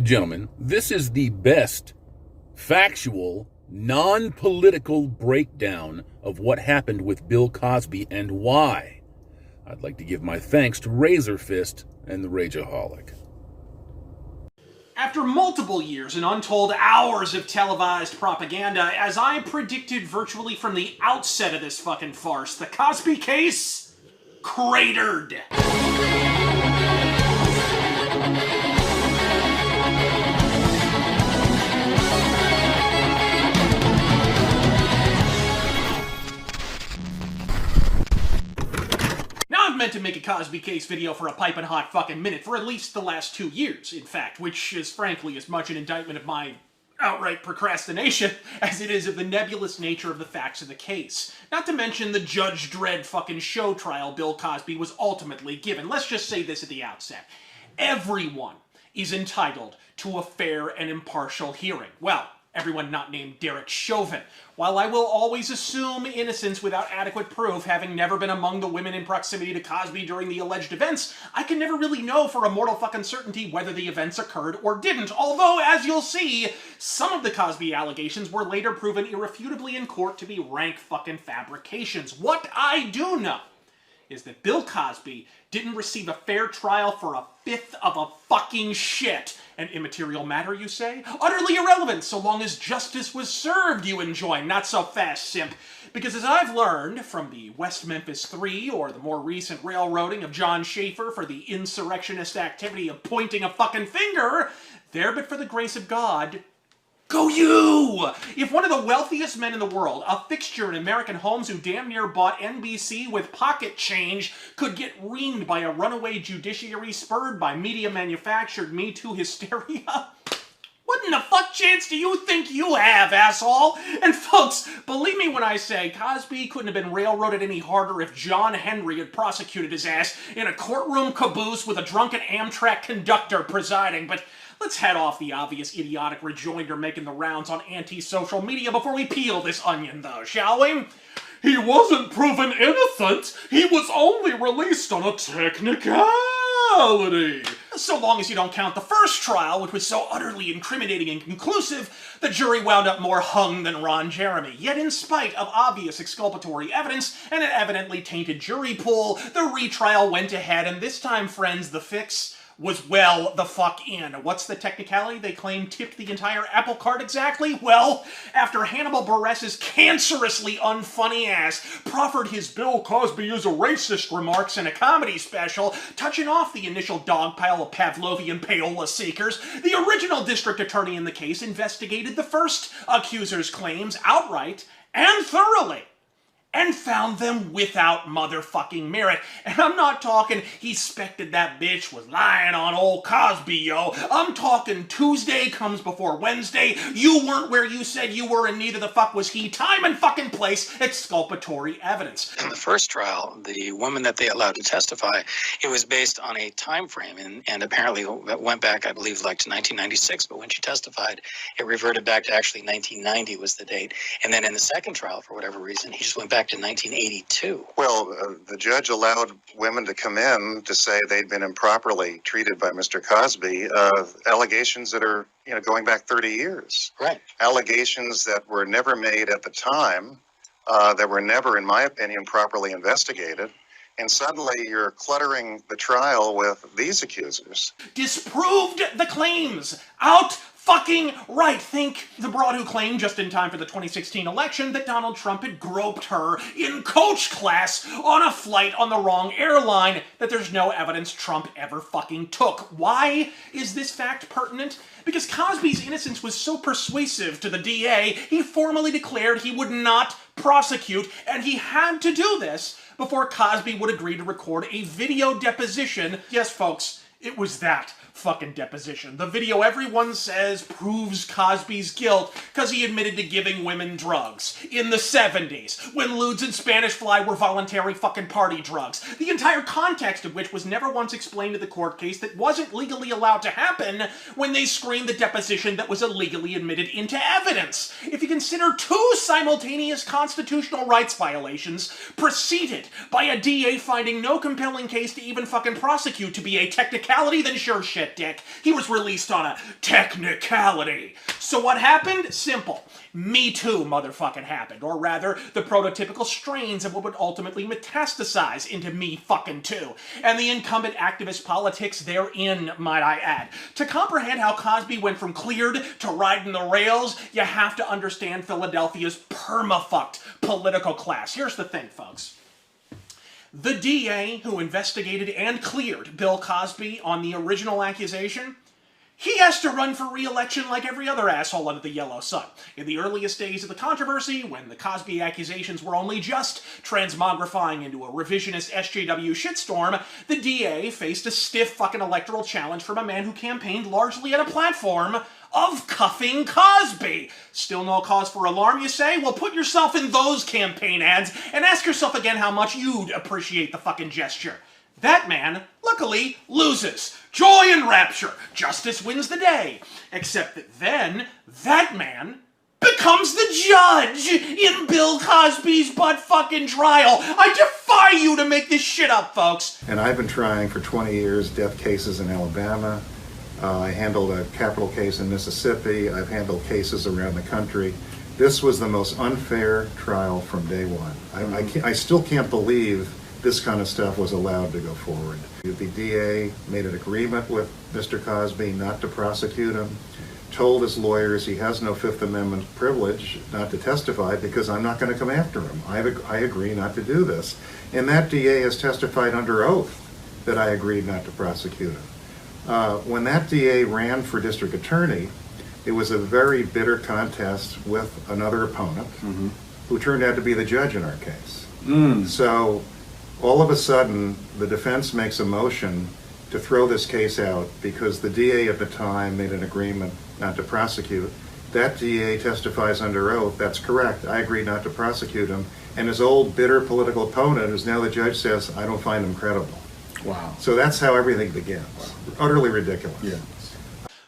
Gentlemen, this is the best factual, non-political breakdown of what happened with Bill Cosby and why. I'd like to give my thanks to Razor Fist and the Rageaholic. After multiple years and untold hours of televised propaganda, as I predicted virtually from the outset of this fucking farce, the Cosby case cratered. I've meant to make a Cosby case video for a piping hot fucking minute for at least the last 2 years, in fact, which is frankly as much an indictment of my outright procrastination as it is of the nebulous nature of the facts of the case. Not to mention the Judge Dredd fucking show trial Bill Cosby was ultimately given. Let's just say this at the outset. Everyone is entitled to a fair and impartial hearing. Well, everyone not named Derek Chauvin. While I will always assume innocence without adequate proof, having never been among the women in proximity to Cosby during the alleged events, I can never really know for a mortal fucking certainty whether the events occurred or didn't. Although, as you'll see, some of the Cosby allegations were later proven irrefutably in court to be rank fucking fabrications. What I do know is that Bill Cosby didn't receive a fair trial for a fifth of a fucking shit. An immaterial matter, you say? Utterly irrelevant, so long as justice was served, you enjoin. Not so fast, simp. Because as I've learned from the West Memphis 3 or the more recent railroading of John Schaefer for the insurrectionist activity of pointing a fucking finger, there but for the grace of God, go you! If one of the wealthiest men in the world, a fixture in American homes who damn near bought NBC with pocket change, could get reamed by a runaway judiciary spurred by media-manufactured Me Too hysteria, what in the fuck chance do you think you have, asshole? And folks, believe me when I say Cosby couldn't have been railroaded any harder if John Henry had prosecuted his ass in a courtroom caboose with a drunken Amtrak conductor presiding, but let's head off the obvious idiotic rejoinder making the rounds on anti-social media before we peel this onion, though, shall we? He wasn't proven innocent. He was only released on a technicality. So long as you don't count the first trial, which was so utterly incriminating and conclusive, the jury wound up more hung than Ron Jeremy. Yet in spite of obvious exculpatory evidence and an evidently tainted jury pool, the retrial went ahead, and this time, friends, the fix was well the fuck in. What's the technicality they claim tipped the entire apple cart exactly? Well, after Hannibal Buress's cancerously unfunny ass proffered his Bill Cosby is a racist remarks in a comedy special, touching off the initial dogpile of Pavlovian payola seekers, the original district attorney in the case investigated the first accuser's claims outright and thoroughly, and found them without motherfucking merit. And I'm not talking he suspected that bitch was lying on old Cosby, yo. I'm talking Tuesday comes before Wednesday, you weren't where you said you were and neither the fuck was he, time and fucking place, exculpatory evidence. In the first trial, the woman that they allowed to testify, it was based on a time frame, and apparently it went back, I believe, like to 1996, but when she testified, it reverted back to actually 1990 was the date. And then in the second trial, for whatever reason, he just went back to 1982. Well, the judge allowed women to come in to say they'd been improperly treated by Mr. Cosby, allegations that are, going back 30 years. Right. Allegations that were never made at the time, that were never, in my opinion, properly investigated. And suddenly you're cluttering the trial with these accusers. Disproved the claims. Out fucking right. Think the broad who claimed just in time for the 2016 election that Donald Trump had groped her in coach class on a flight on the wrong airline that there's no evidence Trump ever fucking took. Why is this fact pertinent? Because Cosby's innocence was so persuasive to the DA, he formally declared he would not prosecute, and he had to do this before Cosby would agree to record a video deposition. Yes, folks, it was that fucking deposition. The video everyone says proves Cosby's guilt because he admitted to giving women drugs in the 70s, when lewds and Spanish fly were voluntary fucking party drugs. The entire context of which was never once explained to the court case that wasn't legally allowed to happen when they screened the deposition that was illegally admitted into evidence. If you consider two simultaneous constitutional rights violations preceded by a DA finding no compelling case to even fucking prosecute to be a technicality, technicality, then sure shit, dick. He was released on a technicality. So what happened? Simple. Me Too motherfucking happened. Or rather, the prototypical strains of what would ultimately metastasize into Me Fucking Too. And the incumbent activist politics therein, might I add. To comprehend how Cosby went from cleared to riding the rails, you have to understand Philadelphia's perma-fucked political class. Here's the thing, folks. The DA who investigated and cleared Bill Cosby on the original accusation, he has to run for re-election like every other asshole under the yellow sun. In the earliest days of the controversy, when the Cosby accusations were only just transmogrifying into a revisionist SJW shitstorm, the DA faced a stiff fucking electoral challenge from a man who campaigned largely on a platform of cuffing Cosby. Still no cause for alarm, you say? Well, put yourself in those campaign ads and ask yourself again how much you'd appreciate the fucking gesture. That man, luckily, loses. Joy and rapture. Justice wins the day. Except that then, that man becomes the judge in Bill Cosby's butt-fucking trial. I defy you to make this shit up, folks. And I've been trying for 20 years death cases in Alabama. I handled a capital case in Mississippi. I've handled cases around the country. This was the most unfair trial from day one. I still can't believe this kind of stuff was allowed to go forward. The DA made an agreement with Mr. Cosby not to prosecute him, told his lawyers he has no Fifth Amendment privilege not to testify because I'm not going to come after him. I agree not to do this. And that DA has testified under oath that I agreed not to prosecute him. When that DA ran for district attorney, it was a very bitter contest with another opponent who turned out to be the judge in our case. So all of a sudden, the defense makes a motion to throw this case out because the DA at the time made an agreement not to prosecute. That DA testifies under oath, that's correct, I agreed not to prosecute him, and his old bitter political opponent, who's now the judge, says, I don't find him credible. Wow. So that's how everything begins. Utterly ridiculous. Yeah.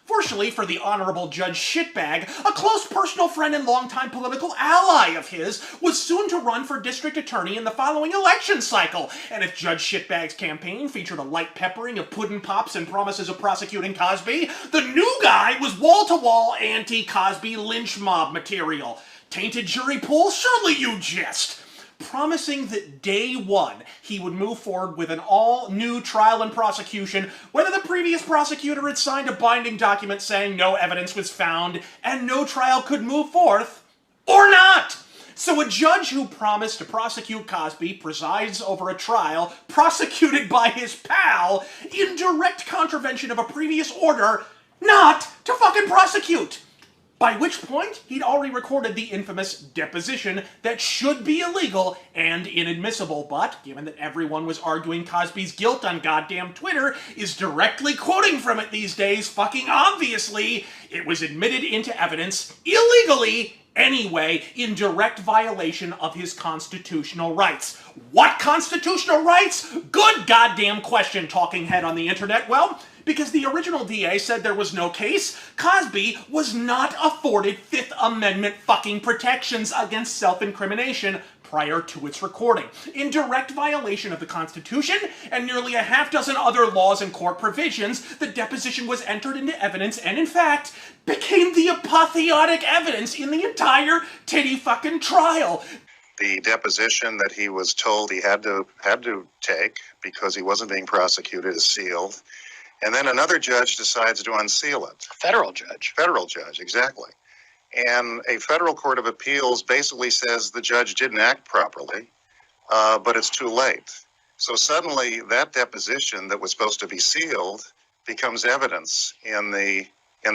Fortunately for the Honorable Judge Shitbag, a close personal friend and longtime political ally of his was soon to run for district attorney in the following election cycle. And if Judge Shitbag's campaign featured a light peppering of puddin' pops and promises of prosecuting Cosby, the new guy was wall-to-wall anti-Cosby lynch mob material. Tainted jury pool? Surely you jest! Promising that day one he would move forward with an all-new trial and prosecution, whether the previous prosecutor had signed a binding document saying no evidence was found and no trial could move forth, or not. So a judge who promised to prosecute Cosby presides over a trial prosecuted by his pal in direct contravention of a previous order not to fucking prosecute. By which point, he'd already recorded the infamous deposition that should be illegal and inadmissible, but given that everyone was arguing Cosby's guilt on goddamn Twitter is directly quoting from it these days, fucking obviously, it was admitted into evidence illegally anyway, in direct violation of his constitutional rights. What constitutional rights? Good goddamn question, talking head on the internet. Well, because the original DA said there was no case, Cosby was not afforded Fifth Amendment fucking protections against self-incrimination prior to its recording, in direct violation of the Constitution and nearly a half dozen other laws and court provisions. The deposition was entered into evidence and, in fact, became the apotheotic evidence in the entire titty fucking trial. The deposition that he was told he had to take because he wasn't being prosecuted is sealed. And then another judge decides to unseal it. Federal judge. Federal judge, exactly. And a federal court of appeals basically says the judge didn't act properly, but it's too late. So suddenly that deposition that was supposed to be sealed becomes evidence in the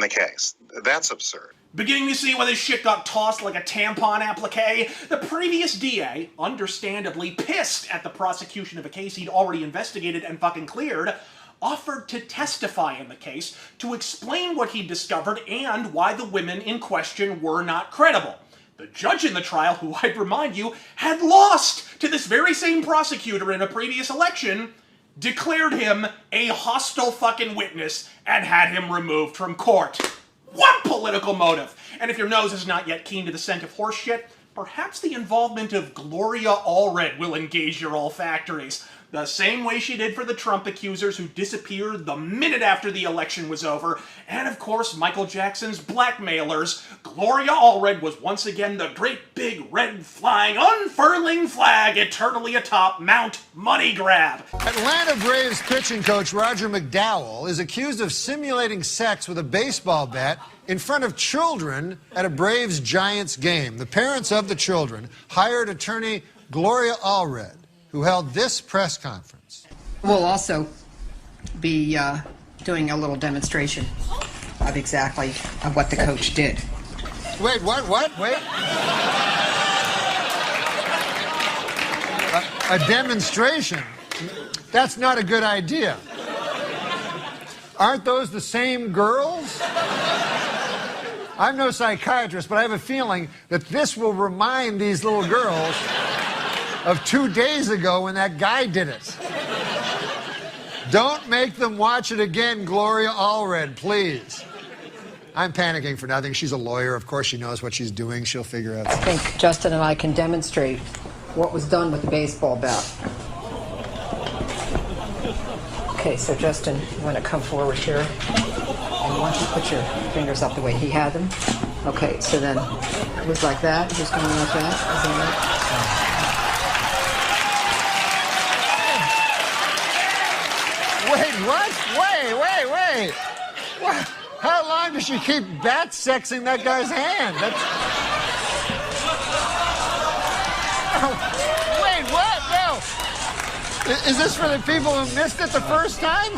case. That's absurd. Beginning to see why this shit got tossed like a tampon applique? The previous DA, understandably pissed at the prosecution of a case he'd already investigated and fucking cleared, offered to testify in the case to explain what he'd discovered and why the women in question were not credible. The judge in the trial, who I'd remind you, had lost to this very same prosecutor in a previous election, declared him a hostile fucking witness and had him removed from court. What political motive? And if your nose is not yet keen to the scent of horse shit, perhaps the involvement of Gloria Allred will engage your olfactories. the same way she did for the Trump accusers who disappeared the minute after the election was over, and of course Michael Jackson's blackmailers, Gloria Allred was once again the great big red flying unfurling flag eternally atop Mount Money Grab. Atlanta Braves pitching coach Roger McDowell is accused of simulating sex with a baseball bat in front of children at a Braves-Giants game. The parents of the children hired attorney Gloria Allred, who held this press conference. We'll also be doing a little demonstration of exactly what the coach did. Wait, what? Wait. A demonstration? That's not a good idea. Aren't those the same girls? I'm no psychiatrist, but I have a feeling that this will remind these little girls of 2 days ago when that guy did it. Don't make them watch it again, Gloria Allred, please. I'm panicking for nothing. She's a lawyer. Of course she knows what she's doing. She'll figure out. I think Justin and I can demonstrate what was done with the baseball bat. Okay, so Justin, you want to come forward here? And why don't you put your fingers up the way he had them? Okay, so then it was like that. It was going like that. Is that Wait, what? Wait. What? How long does she keep bat sexing that guy's hand? That's... Oh, wait, what? No. Is this for the people who missed it the first time?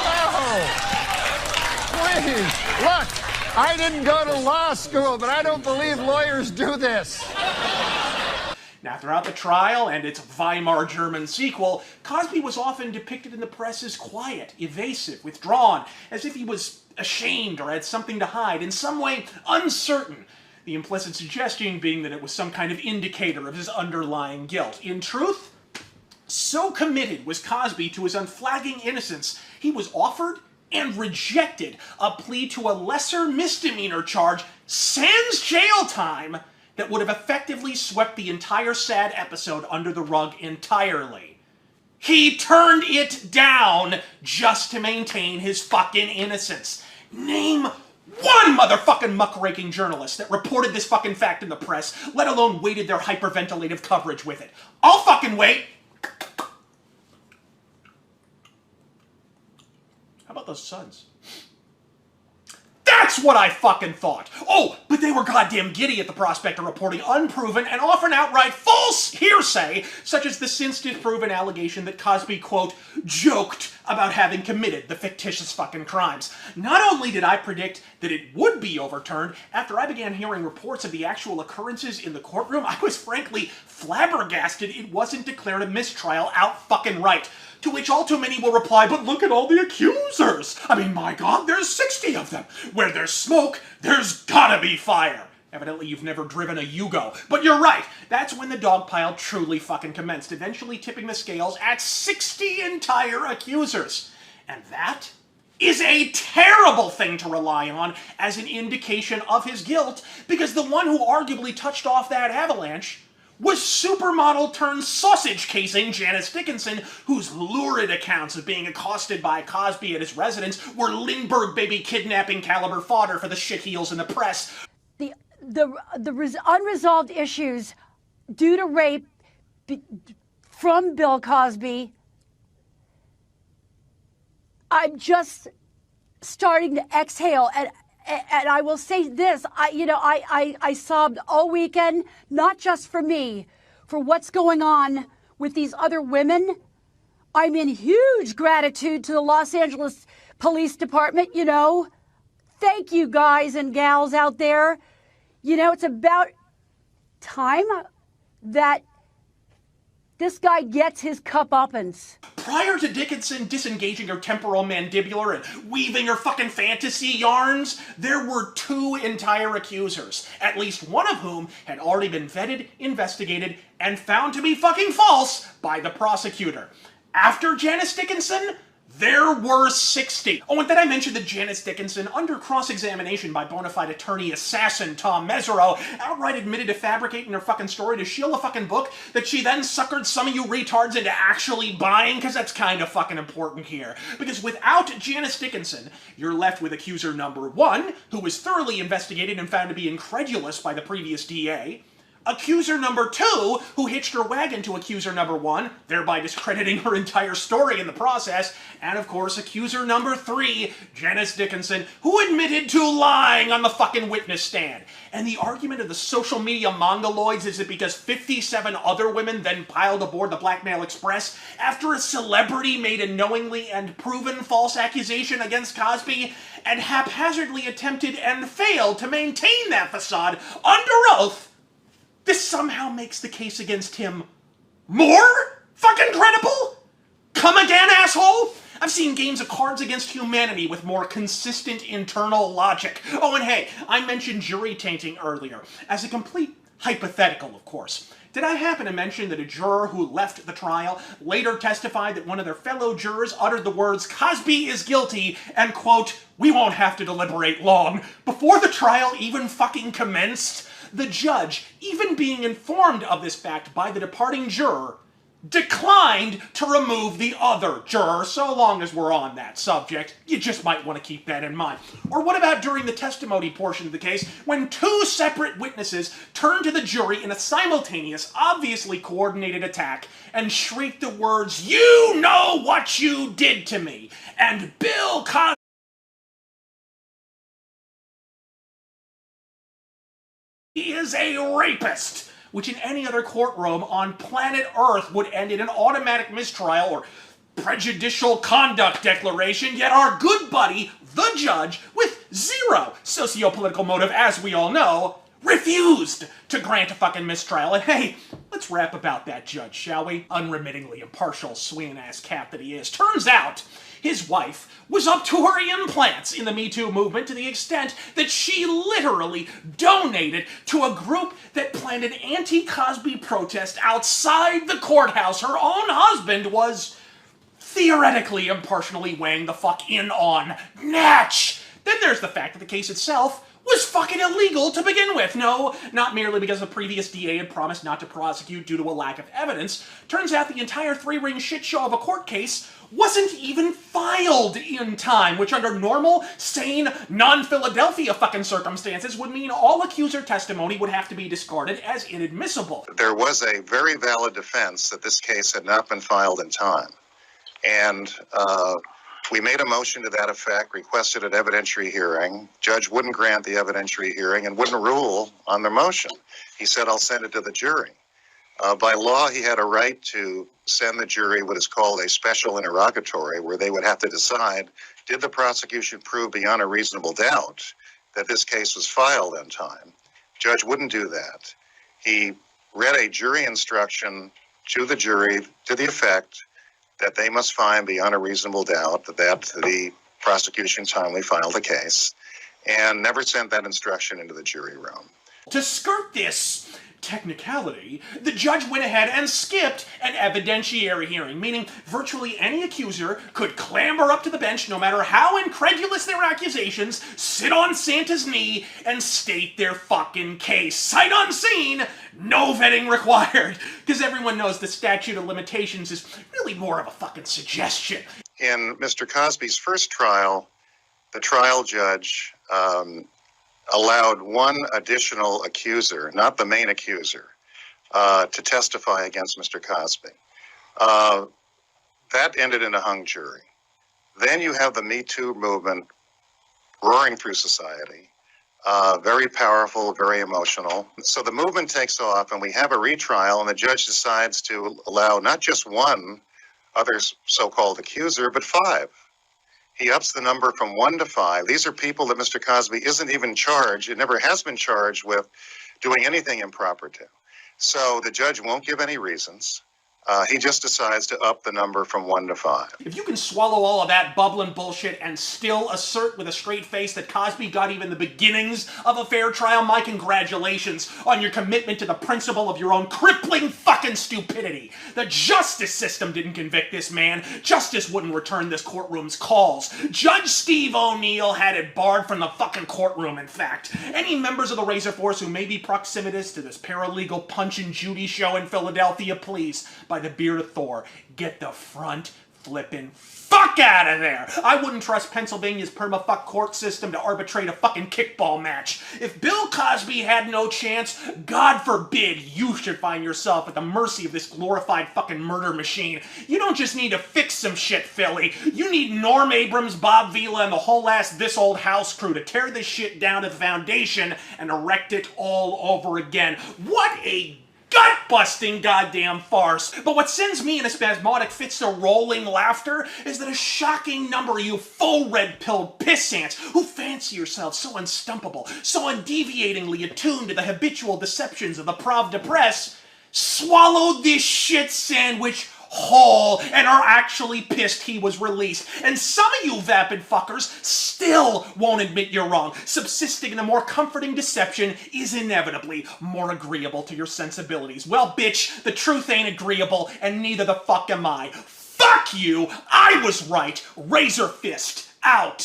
No. Please. Look, I didn't go to law school, but I don't believe lawyers do this. Now, throughout the trial and its Weimar German sequel, Cosby was often depicted in the press as quiet, evasive, withdrawn, as if he was ashamed or had something to hide, in some way uncertain, the implicit suggestion being that it was some kind of indicator of his underlying guilt. In truth, so committed was Cosby to his unflagging innocence, he was offered and rejected a plea to a lesser misdemeanor charge, sans jail time, that would have effectively swept the entire sad episode under the rug entirely. He turned it down just to maintain his fucking innocence. Name one motherfucking muckraking journalist that reported this fucking fact in the press, let alone weighted their hyperventilative coverage with it. I'll fucking wait. How about those Suns? That's what I fucking thought. Oh, but they were goddamn giddy at the prospect of reporting unproven and often outright false hearsay, such as the since disproven allegation that Cosby, quote, joked about having committed the fictitious fucking crimes. Not only did I predict that it would be overturned, after I began hearing reports of the actual occurrences in the courtroom, I was frankly flabbergasted it wasn't declared a mistrial out fucking right. To which all too many will reply, but look at all the accusers. I mean, my God, there's 60 of them. Where there's smoke, there's gotta be fire. Evidently, you've never driven a Yugo. But you're right. That's when the dog pile truly fucking commenced, eventually tipping the scales at 60 entire accusers. And that is a terrible thing to rely on as an indication of his guilt, because the one who arguably touched off that avalanche was supermodel turned sausage casing Janice Dickinson, whose lurid accounts of being accosted by Cosby at his residence were Lindbergh baby kidnapping caliber fodder for the shitheels in the press. The unresolved issues due to rape from Bill Cosby, I'm just starting to exhale. And I will say this, I sobbed all weekend, not just for me, for what's going on with these other women. I'm in huge gratitude to the Los Angeles Police Department, Thank you guys and gals out there. It's about time that this guy gets his comeuppance. Prior to Dickinson disengaging her temporal mandibular and weaving her fucking fantasy yarns, there were 2 entire accusers, at least one of whom had already been vetted, investigated, and found to be fucking false by the prosecutor. After Janice Dickinson, There were 60. Oh, and then I mentioned that Janice Dickinson, under cross-examination by bona fide attorney assassin Tom Mesereau, outright admitted to fabricating her fucking story to shield a fucking book that she then suckered some of you retards into actually buying, because that's kind of fucking important here. Because without Janice Dickinson, you're left with accuser number 1, who was thoroughly investigated and found to be incredulous by the previous DA. Accuser number 2, who hitched her wagon to accuser number 1, thereby discrediting her entire story in the process. And of course, accuser number 3, Janice Dickinson, who admitted to lying on the fucking witness stand. And the argument of the social media mongoloids is that because 57 other women then piled aboard the Blackmail Express after a celebrity made a knowingly and proven false accusation against Cosby and haphazardly attempted and failed to maintain that facade under oath, this somehow makes the case against him more fucking credible? Come again, asshole? I've seen games of Cards Against Humanity with more consistent internal logic. Oh, and hey, I mentioned jury tainting earlier. As a complete hypothetical, of course. Did I happen to mention that a juror who left the trial later testified that one of their fellow jurors uttered the words, "Cosby is guilty," and quote, "we won't have to deliberate long," before the trial even fucking commenced? The judge, even being informed of this fact by the departing juror, declined to remove the other juror. So long as we're on that subject, you just might want to keep that in mind. Or what about during the testimony portion of the case, when 2 separate witnesses turned to the jury in a simultaneous, obviously coordinated attack and shrieked the words, "You know what you did to me," and Bill Cosby is a rapist, which in any other courtroom on planet Earth would end in an automatic mistrial or prejudicial conduct declaration, yet our good buddy, the judge, with zero socio-political motive, as we all know, refused to grant a fucking mistrial. And hey, let's rap about that judge, shall we? Unremittingly impartial, swinging-ass cat that he is. Turns out, his wife was up to her implants in the Me Too movement to the extent that she literally donated to a group that planned an anti-Cosby protest outside the courthouse her own husband was theoretically impartially weighing the fuck in on. Natch! Then there's the fact that the case itself was fucking illegal to begin with. No, not merely because the previous DA had promised not to prosecute due to a lack of evidence. Turns out the entire 3-ring shit show of a court case wasn't even filed in time, which under normal, sane, non-Philadelphia fucking circumstances would mean all accuser testimony would have to be discarded as inadmissible. There was a very valid defense that this case had not been filed in time. And we made a motion to that effect, requested an evidentiary hearing. Judge wouldn't grant the evidentiary hearing and wouldn't rule on the motion. He said, "I'll send it to the jury." By law, he had a right to send the jury what is called a special interrogatory, where they would have to decide, did the prosecution prove beyond a reasonable doubt that this case was filed in time? Judge wouldn't do that. He read a jury instruction to the jury to the effect that they must find beyond a reasonable doubt that the prosecution timely filed the case, and never sent that instruction into the jury room. To skirt this technicality, the judge went ahead and skipped an evidentiary hearing, meaning virtually any accuser could clamber up to the bench, no matter how incredulous their accusations, sit on Santa's knee, and state their fucking case. Sight unseen, no vetting required, because everyone knows the statute of limitations is really more of a fucking suggestion. In Mr. Cosby's first trial, the trial judge allowed one additional accuser, not the main accuser, to testify against Mr. Cosby. That ended in a hung jury. Then you have the Me Too movement roaring through society, very powerful, very emotional. So the movement takes off and we have a retrial, and the judge decides to allow not just one other so-called accuser, but 5. He ups the number from 1 to 5. These are people that Mr. Cosby isn't even charged, it never has been charged with doing anything improper to. So the judge won't give any reasons. He just decides to up the number from 1 to 5. If you can swallow all of that bubbling bullshit and still assert with a straight face that Cosby got even the beginnings of a fair trial, my congratulations on your commitment to the principle of your own crippling fucking stupidity. The justice system didn't convict this man. Justice wouldn't return this courtroom's calls. Judge Steve O'Neill had it barred from the fucking courtroom, in fact. Any members of the Razor Force who may be proximitous to this paralegal Punch and Judy show in Philadelphia, please, by the beard of Thor, get the front flippin' fuck out of there! I wouldn't trust Pennsylvania's perma-fuck court system to arbitrate a fucking kickball match. If Bill Cosby had no chance, God forbid you should find yourself at the mercy of this glorified fucking murder machine. You don't just need to fix some shit, Philly. You need Norm Abrams, Bob Vila, and the whole ass This Old House crew to tear this shit down to the foundation and erect it all over again. What a gut-busting goddamn farce. But what sends me in a spasmodic fits of rolling laughter is that a shocking number of you full red-pilled pissants who fancy yourselves so unstumpable, so undeviatingly attuned to the habitual deceptions of the Prov de Presse, swallowed this shit sandwich whole and are actually pissed he was released. And some of you vapid fuckers still won't admit you're wrong. Subsisting in a more comforting deception is inevitably more agreeable to your sensibilities. Well, bitch, the truth ain't agreeable, and neither the fuck am I. Fuck you! I was right! Razor fist out!